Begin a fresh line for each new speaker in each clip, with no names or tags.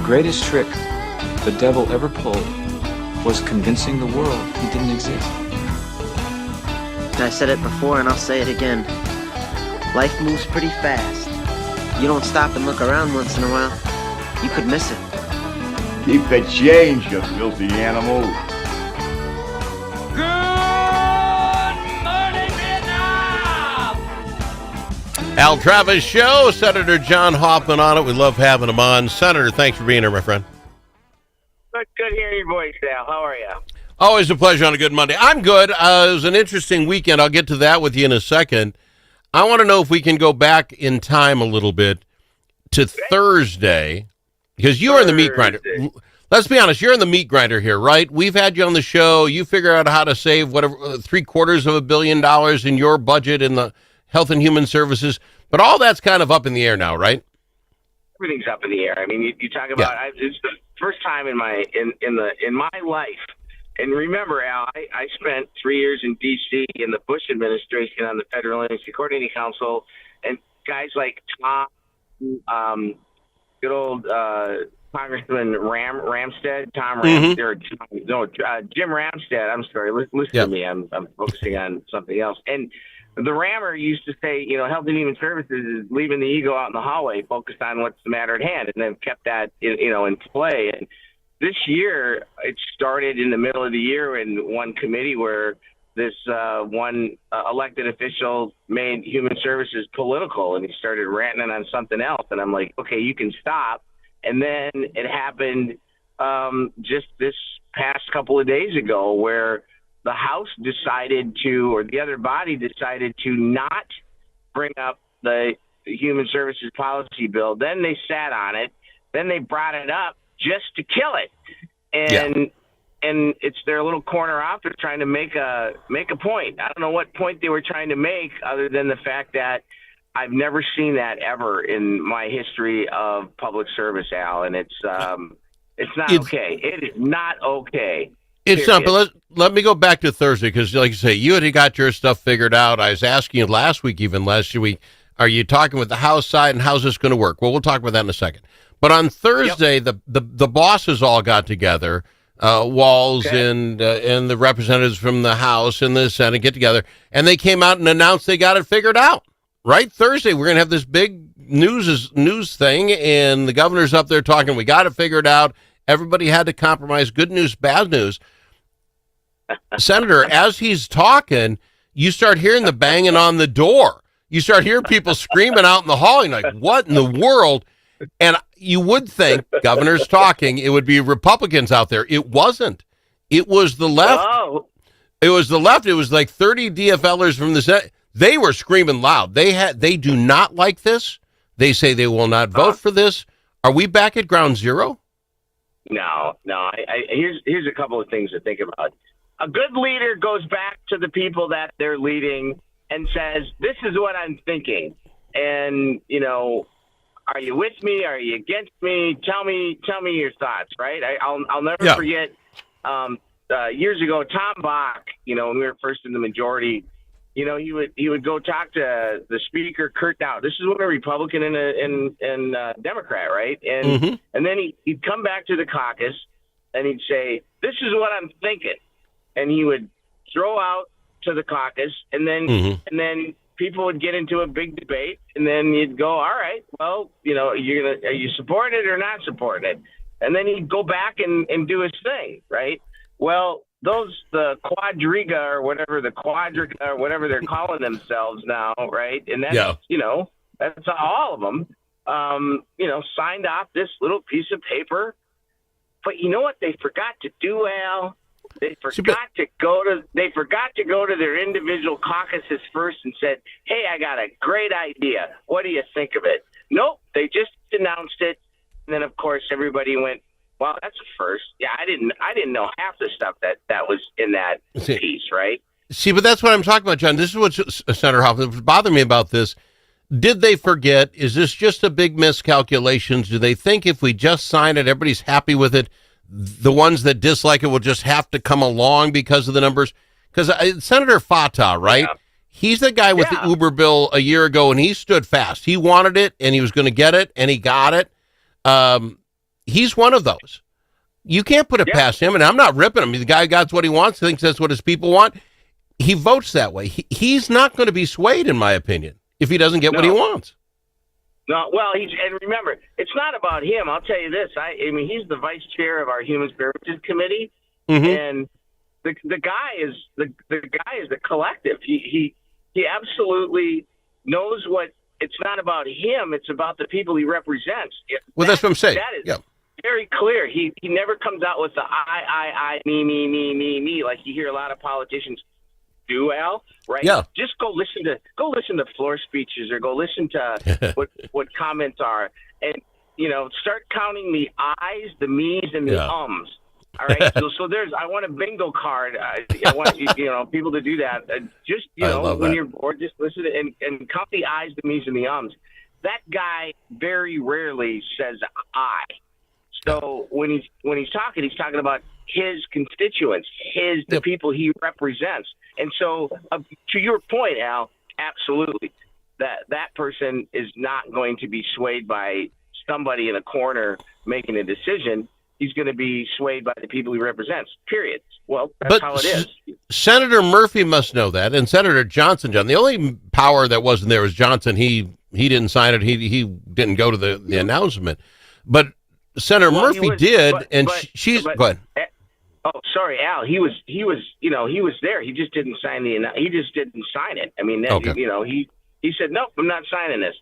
greatest trick the devil ever pulled was convincing the world he didn't exist.
I said it before and I'll say it again. Life moves pretty fast. You don't stop and look around once in a while, you could miss it.
Keep the change, you filthy animal.
Good morning, Vietnam!
Al Travis Show, Senator John Hoffman on it. We love having him on. Senator, thanks for being here, my friend.
Good hearing your voice, Al. How are you?
Always a pleasure on a good Monday. I'm good. It was an interesting weekend. I'll get to that with you in a second. I want to know if we can go back in time a little bit to Thursday, because you are in the meat grinder. Let's be honest, you're in the meat grinder here, right? We've had you on the show. You figure out how to save whatever $750 million in your budget in the Health and Human Services, but all that's kind of up in the air now, right?
Everything's up in the air. I mean, you talk about it's the first time in my life. And remember, Al, I spent 3 years in D.C. in the Bush administration on the Federal Energy Coordinating Council, and guys like Tom, good old Congressman Ramstad, Jim Ramstad. I'm sorry, listen to me. I'm focusing on something else. And the Rammer used to say, Health and Human Services is leaving the ego out in the hallway, focused on what's the matter at hand, and they've kept that, in play. And this year, it started in the middle of the year in one committee where this one elected official made human services political, and he started ranting on something else. And I'm like, okay, you can stop. And then it happened just this past couple of days ago where the House decided to, or the other body decided to not bring up the Human Services Policy Bill. Then they sat on it. Then they brought it up just to kill it. And it's their little corner office trying to make a point. I don't know what point they were trying to make other than the fact that I've never seen that ever in my history of public service, Al, and it's not okay. It is not okay.
It's not, but let me go back to Thursday, because like you say, you had got your stuff figured out. I was asking you last week, are you talking with the House side, and how's this going to work? Well, we'll talk about that in a second. But on Thursday, the bosses all got together, Walz and the representatives from the House and the Senate get together, and they came out and announced they got it figured out. Right? Thursday, we're going to have this big news thing, and the governor's up there talking, we got it figured out. Everybody had to compromise. Good news, bad news. Senator, as he's talking, you start hearing the banging on the door. You start hearing people screaming out in the hall. You're like, what in the world? And you would think, governor's talking, it would be Republicans out there. It wasn't. It was the left.
Oh.
It was the left. It was like 30 DFLers from the Senate. They were screaming loud. They do not like this. They say they will not vote for this. Are we back at ground zero?
No. Here's a couple of things to think about. A good leader goes back to the people that they're leading and says, "This is what I'm thinking." And are you with me? Are you against me? Tell me your thoughts. Right? I'll never forget. Years ago, Tom Bach. When we were first in the majority. He would go talk to the speaker, Kurt Dow. This is when a Republican and Democrat, right? And and then he'd come back to the caucus and he'd say, "This is what I'm thinking," and he would throw out to the caucus, and then people would get into a big debate, and then you'd go, "All right, well, are you supporting it or not supporting it?" And then he'd go back and do his thing, right? Well, the Quadriga or whatever they're calling themselves now, right? And that's, that's all of them, signed off this little piece of paper. But you know what they forgot to do, Al? They forgot to go to their individual caucuses first and said, "Hey, I got a great idea. What do you think of it?" Nope, they just announced it. And then, of course, everybody went, "Wow, that's a first." Yeah, I didn't know half the stuff that was in that piece, right?
See, but that's what I'm talking about, John. This is what Senator Hoffman bothered me about this. Did they forget? Is this just a big miscalculation? Do they think if we just sign it, everybody's happy with it? The ones that dislike it will just have to come along because of the numbers? Because Senator Fatah, right? Yeah. He's the guy with the Uber bill a year ago, and he stood fast. He wanted it, and he was going to get it, and he got it. he's one of those. You can't put it past him, and I'm not ripping him. The guy got what he wants, thinks that's what his people want. He votes that way. He's not going to be swayed, in my opinion, if he doesn't get what he wants.
No, well, and remember, it's not about him. I'll tell you this. I mean, he's the vice chair of our Human Services Committee, and the guy is the guy is the collective. He absolutely knows what. It's not about him. It's about the people he represents.
Well, that's what I'm saying.
That is very clear. He never comes out with the I, me, like you hear a lot of politicians do, Al. Right?
Yeah.
Just go listen to floor speeches or go listen to what comments are, and start counting the I's, the me's, and the ums. All right. So I want a bingo card. I want people to do that. Just when you're bored, just listen and count the I's, the me's, and the ums. That guy very rarely says I. So when he's talking about his constituents, the people he represents. And so, to your point, Al, absolutely, that person is not going to be swayed by somebody in a corner making a decision. He's going to be swayed by the people he represents, period. Well, that's how it is.
Senator Murphy must know that, and Senator Johnson, John. The only power that wasn't there was Johnson. He didn't sign it. He didn't go to the announcement. But Senator Murphy did, she's... Go ahead.
Oh, sorry, Al. He was there. He just didn't sign he just didn't sign it. I mean, he said, nope, I'm not signing this.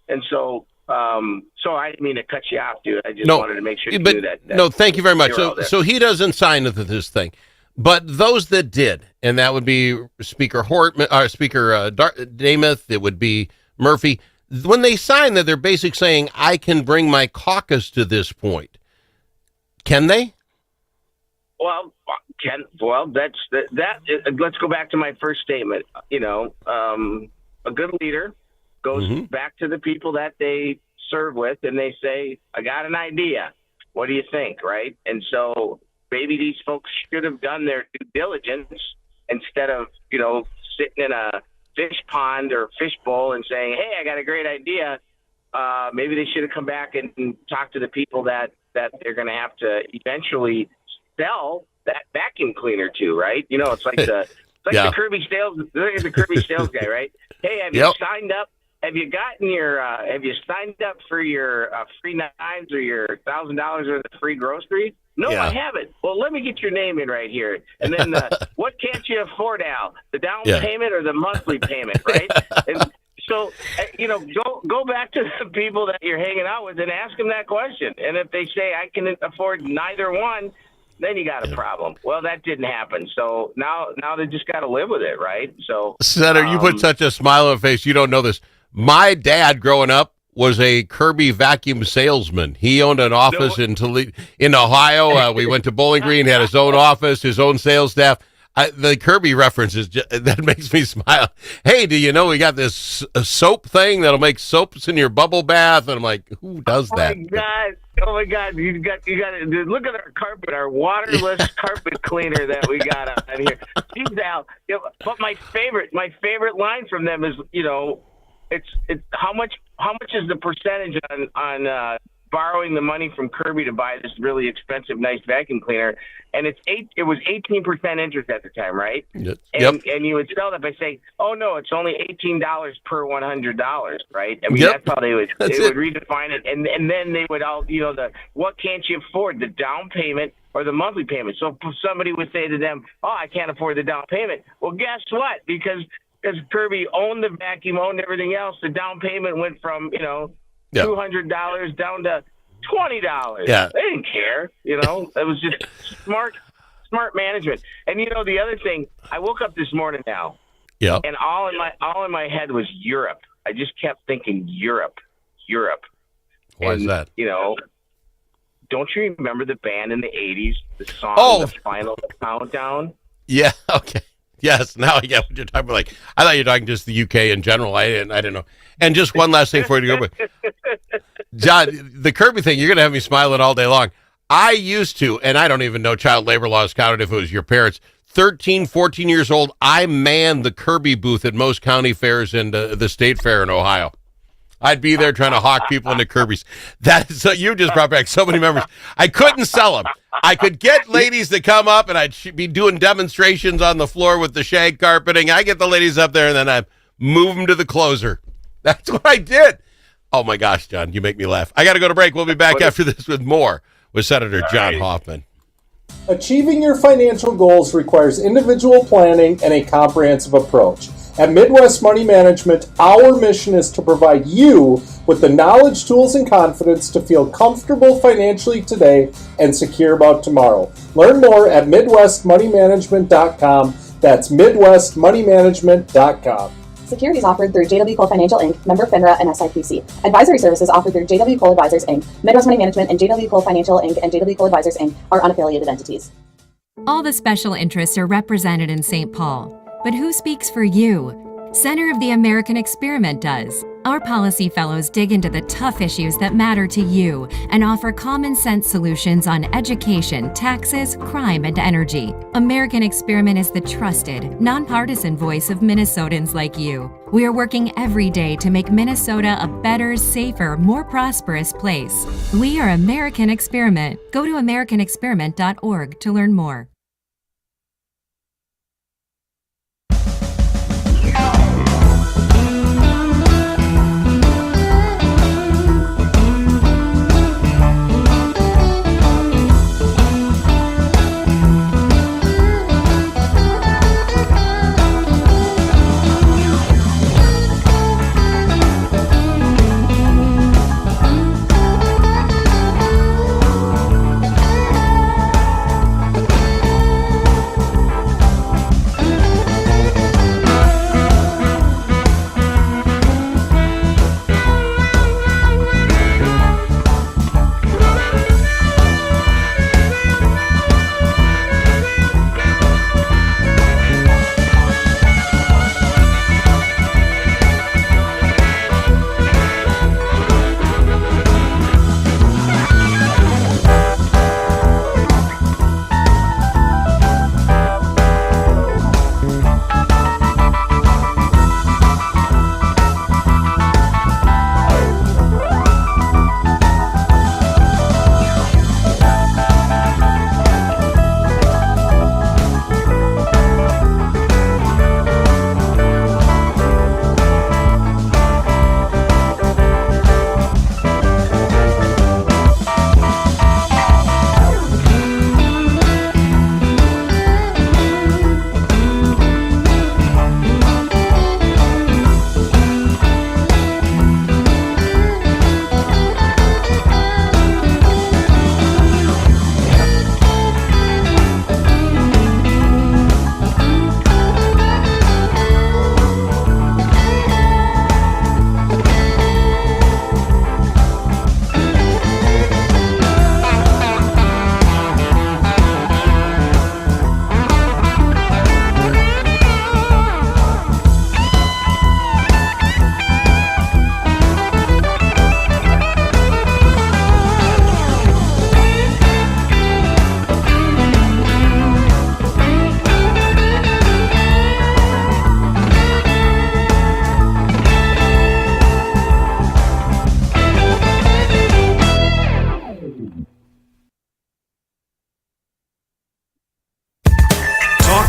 And so I didn't mean to cut you off, dude. I just wanted to make sure you knew that.
No, thank you very much. So he doesn't sign this thing, but those that did, and that would be Speaker Hoffman, Speaker Namath, it would be Murphy. When they sign that, they're basically saying, I can bring my caucus to this point. Can they?
Well, that's that. Let's go back to my first statement. A good leader goes back to the people that they serve with, and they say, I got an idea. What do you think, right? And so maybe these folks should have done their due diligence instead of, sitting in a fish pond or fish bowl and saying, hey, I got a great idea. Maybe they should have come back and talked to the people that they're going to have to eventually sell that vacuum cleaner to, right? It's like the Kirby sales, the Kirby sales guy, right? Hey, have you signed up? Have you gotten have you signed up for your free knives or your $1,000 worth of free groceries? No, I haven't. Well, let me get your name in right here. And then what can't you afford, Al? The down payment or the monthly payment, right? And so, go back to the people that you're hanging out with and ask them that question. And if they say, I can afford neither one, then you got a problem. Well, that didn't happen. So now they just got to live with it, right? So,
Senator, you put such a smile on your face. You don't know this. My dad, growing up, was a Kirby vacuum salesman. He owned an office in Ohio. We went to Bowling Green, had his own office, his own sales staff. The Kirby reference that makes me smile. Hey, do you know we got this soap thing that'll make soaps in your bubble bath? And I'm like, who does that?
Oh my God! You got to look at our carpet, our waterless carpet cleaner that we got on here. Jeez, Al. But my favorite line from them is, it's how much is the percentage on borrowing the money from Kirby to buy this really expensive, nice vacuum cleaner, and it was 18% interest at the time, right?
Yep.
And you would sell that by saying, "Oh no, it's only $18 per $100," right? I mean, that's how they would redefine it, and then they would all what can't you afford, the down payment or the monthly payment? So somebody would say to them, "Oh, I can't afford the down payment." Well, guess what? Because Kirby owned the vacuum, owned everything else, the down payment went from $200 down to $20.
Yeah.
They didn't care. It was just smart management. And the other thing, I woke up this morning now, and all in my head was Europe. I just kept thinking Europe.
Why is that?
Don't you remember the band in the 80s, the song, The Final Countdown?
Yeah. Okay. Yes, now I get what you're talking about. Like, I thought you were talking just the UK in general. I didn't know. And just one last thing for you to go with. John, the Kirby thing, you're going to have me smiling all day long. I used to, and I don't even know child labor laws counted if it was your parents, 13, 14 years old, I manned the Kirby booth at most county fairs and the state fair in Ohio. I'd be there trying to hawk people into Kirby's. So you just brought back so many memories. I couldn't sell them. I could get ladies to come up, and I'd be doing demonstrations on the floor with the shag carpeting. I get the ladies up there, and then I move them to the closer. That's what I did. Oh, my gosh, John, you make me laugh. I got to go to break. We'll be back after this with more with Senator John Hoffman.
Achieving your financial goals requires individual planning and a comprehensive approach. At Midwest Money Management, our mission is to provide you with the knowledge, tools, and confidence to feel comfortable financially today and secure about tomorrow. Learn more at MidwestMoneyManagement.com. That's MidwestMoneyManagement.com.
Securities offered through JW Cole Financial Inc., member FINRA and SIPC. Advisory services offered through JW Cole Advisors Inc., Midwest Money Management, and JW Cole Financial Inc. and JW Cole Advisors Inc. are unaffiliated entities.
All the special interests are represented in St. Paul. But who speaks for you? Center of the American Experiment does. Our policy fellows dig into the tough issues that matter to you and offer common sense solutions on education, taxes, crime, and energy. American Experiment is the trusted, nonpartisan voice of Minnesotans like you. We are working every day to make Minnesota a better, safer, more prosperous place. We are American Experiment. Go to americanexperiment.org to learn more.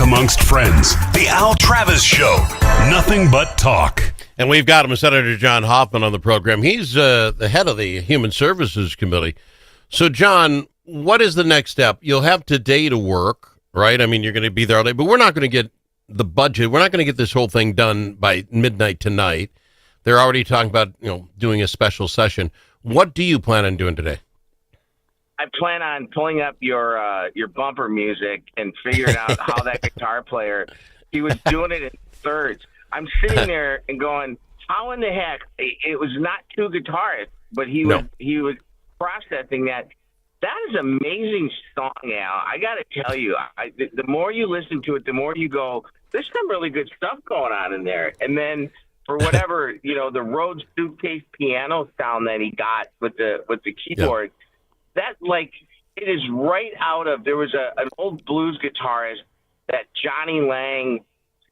Amongst friends, the Al Travis Show. Nothing but talk.
And we've got him, Senator John Hoffman, on the program. He's the head of the Human Services Committee. So, John, what is the next step? You'll have today to work, right? I mean, you're going to be there all day, but we're not going to get the budget. We're not going to get this whole thing done by midnight tonight. They're already talking about, doing a special session. What do you plan on doing today?
I plan on pulling up your bumper music and figuring out how that guitar player, he was doing it in thirds. I'm sitting there and going, how in the heck? It was not two guitarists, but he was processing that. That is an amazing song, Al. I got to tell you, the more you listen to it, the more you go, there's some really good stuff going on in there. And then for whatever, the Rhodes suitcase piano sound that he got with the keyboard. Yep. That, it is right out of, there was an old blues guitarist that Johnny Lang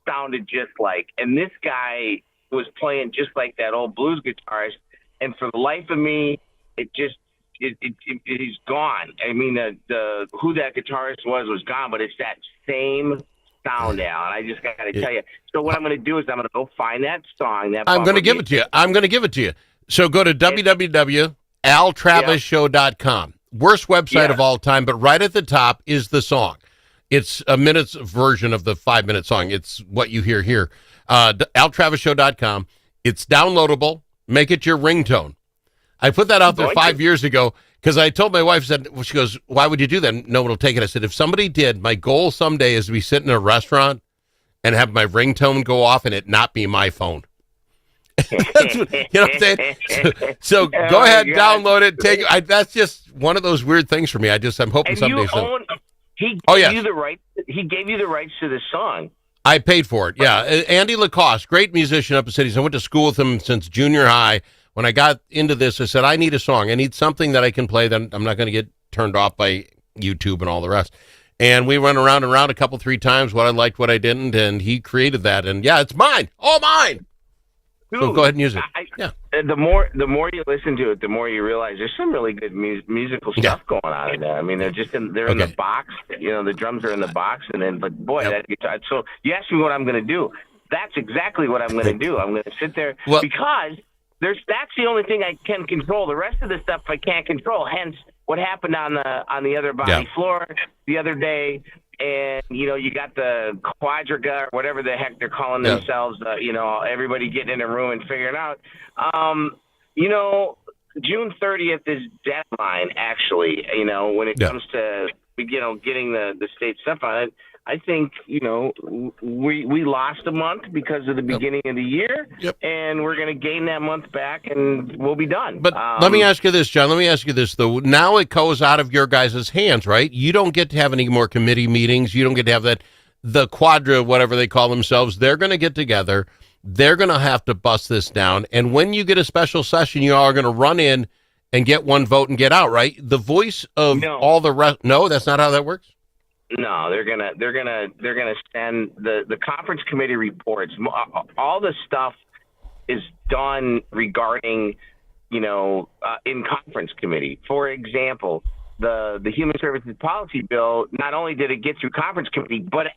sounded just like, and this guy was playing just like that old blues guitarist. And for the life of me, he's gone. I mean, the who that guitarist was gone, but it's that same sound now. And I just got to tell you. So what I'm going to do is I'm going to go find that song.
I'm going to give it to you. I'm going to give it to you. So go to www.altravisshow.com. Worst website of all time, but right at the top is the song. It's a minute's version of the 5-minute song. It's what you hear here. altravisshow.com. It's downloadable. Make it your ringtone. I put that out there 5 years ago because I told my wife, she goes, why would you do that? No one will take it. I said, if somebody did, my goal someday is to be sitting in a restaurant and have my ringtone go off and it not be my phone. That's what, you know what I'm saying? So go ahead, download it. Take it. That's just one of those weird things for me. I'm hoping someday.
He gave you the right. He gave you the rights to the song.
I paid for it. Yeah, Andy Lacoste, great musician up in cities. I went to school with him since junior high. When I got into this, I said, I need a song. I need something that I can play that I'm not going to get turned off by YouTube and all the rest. And we went around and around a couple, 3 times, what I liked, what I didn't, and he created that. And yeah, it's mine. All mine.
Dude,
so go ahead and use it.
The more you listen to it, the more you realize there's some really good musical stuff going on in there. I mean, they're in the box. You know, the drums are in the box, but boy, that guitar. So you asked me what I'm going to do. That's exactly what I'm going to do. I'm going to sit there because that's the only thing I can control. The rest of the stuff I can't control. Hence, what happened on the other body floor the other day. And, you got the quadriga or whatever the heck they're calling themselves, everybody getting in a room and figuring out. June 30th is deadline, actually, when it comes to, getting the state stuff on it. I think, we lost a month because of the beginning of the year, and we're going to gain that month back, and we'll be done.
But let me ask you this, John. Let me ask you this, though. Now it goes out of your guys' hands, right? You don't get to have any more committee meetings. You don't get to have that. The quadra, whatever they call themselves, they're going to get together. They're going to have to bust this down. And when you get a special session, you all are going to run in and get one vote and get out, right? The voice of all the rest. No, that's not how that works.
No, they're gonna send the conference committee reports. All the stuff is done regarding, in conference committee. For example, the Human Services Policy Bill. Not only did it get through conference committee, but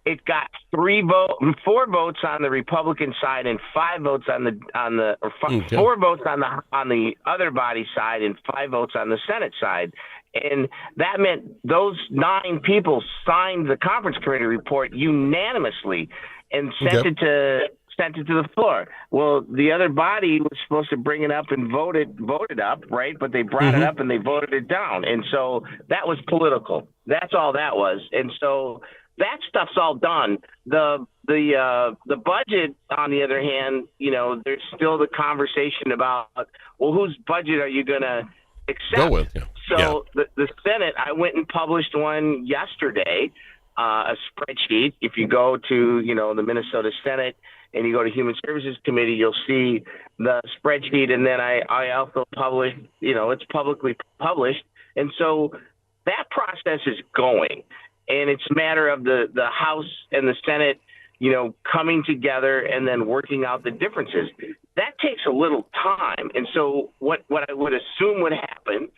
it got 4 votes on the Republican side and 5 votes on the 4 votes on the other body side and 5 votes on the Senate side. And that meant those 9 people signed the conference committee report unanimously and sent it to the floor. Well, the other body was supposed to bring it up and voted up, right? But they brought it up and they voted it down. And so that was political. That's all that was. And so that stuff's all done. The budget, on the other hand, there's still the conversation about, well, whose budget are you going to accept?
Go with,
So the Senate, I went and published one yesterday, a spreadsheet. If you go to, the Minnesota Senate and you go to Human Services Committee, you'll see the spreadsheet. And then I also published, it's publicly published. And so that process is going. And it's a matter of the House and the Senate, coming together and then working out the differences. That takes a little time. And so what I would assume would happen,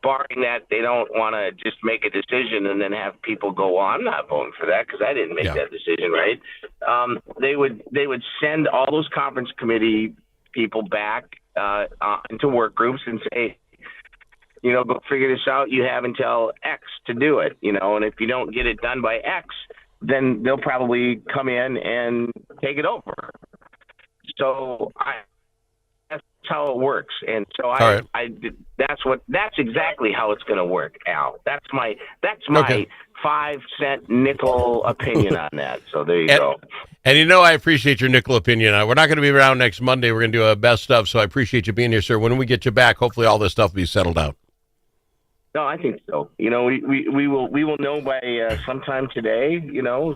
barring that they don't want to just make a decision and then have people go, well, I'm not voting for that because I didn't make that decision, right? They would send all those conference committee people back into work groups and say, go figure this out. You have until X to do it, and if you don't get it done by X, then they'll probably come in and take it over. So that's how it works. And so that's exactly how it's going to work, Al. That's my 5-cent nickel opinion on that. So there you go.
And I appreciate your nickel opinion. We're not going to be around next Monday. We're going to do a best of, so I appreciate you being here, sir. When we get you back, hopefully all this stuff will be settled out.
No, I think so. We will know by sometime today,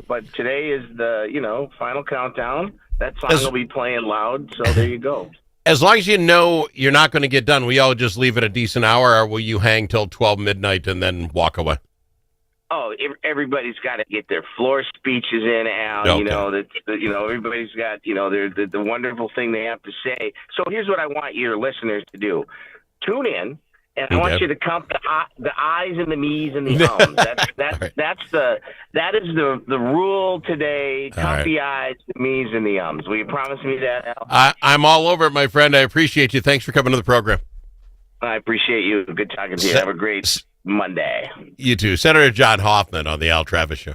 but today is the, final countdown. That song will be playing loud, so there you go.
As long as you know you're not going to get done, will you all just leave it a decent hour, or will you hang till 12 midnight and then walk away?
Everybody's got to get their floor speeches in, Al.
Okay.
You know everybody's got the wonderful thing they have to say. So here's what I want your listeners to do: tune in, and I want you to count the I's and the me's and the ums. That is the rule today. Count the I's, the me's, and the ums. Will you promise me that, Al?
I'm all over it, my friend. I appreciate you. Thanks for coming to the program.
I appreciate you. Good talking to you. Have a great Monday.
You too. Senator John Hoffman on the Al Travis Show.